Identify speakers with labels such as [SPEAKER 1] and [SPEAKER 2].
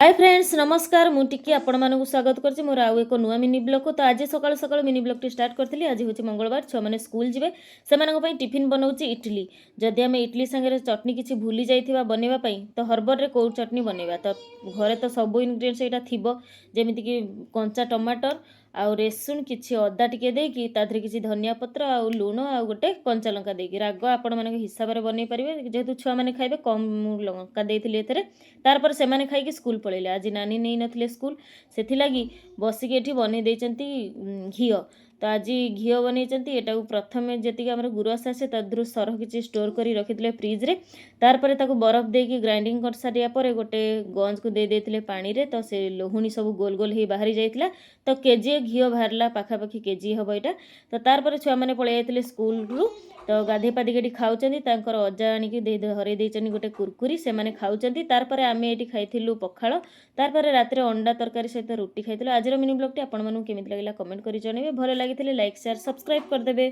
[SPEAKER 1] Hi friends नमस्कार मुझे आपण मानक स्वागत करछि मोर आउ एक नुआ मिनी ब्लॉग को। तो आज सकाल सकाल मिनी ब्लॉग टी स्टार्ट करथिली। आज होछि मंगलवार, छुआ माने स्कूल जिवे सेमानक पई टिफिन बनाउछि इडली। जदि हम इडली संगे चटनी किछि भूली जाइथिबा बनेबा पई तो हरबर रे को चटनी बनेबा। तो घरे तो सब इंग्रेडिएंट्स एटा थिबो, जेमिति कि कंचा टमाटर आउ रेसुन किछि अदा टिके देकी ताधरे किछि धनिया पत्र आउ लूण आउ गोटे कंचा लंका देकी राग आपण माने हिसाब रे बनै परिबे। जेहेतु छुआ माने खाइबे कम लंका देइथिले एथरे, तार पर सेमाने खाइके स्कूल पळेले। आज नानी नहीं नथिले स्कूल, सेथिलागी बसिके एठी बनै देइचंती घियो। तो आज घियो बनैचंती। एटा प्रथमे जेतिक हमर गुरस आसे तद्रु सरह किछि स्टोर करी रखिथिले फ्रिज रे। तार परे ताको बरफ देकी ग्राइंडिंग कर सारिया परे गोटे गंज को दे देथिले पानी रे। तो से लोहुणी सब गोल गोल हे बाहरी जाइथिला। तो केजी घियो बाहरला पाखापाखि केजी हबो एटा। तो तार परे छुआ माने पळे आइथिले स्कूल रु। तो गाधे पादी केटी खाउचंती, तांकर अजा आनी के दे धरे देइचंती गोटे कुरकुरी, से माने खाउचंती। तार परे आमे एटी खाइथिलु पखाळ। तार परे रात्रे अंडा तरकारी सहित रुटी खाइथिलु। आजर मिनी ब्लॉग टी आपण मानू केमिति लागिला कमेंट करि जणेबे। भलो लागिथिले लाइक शेयर सब्सक्राइब कर देबे।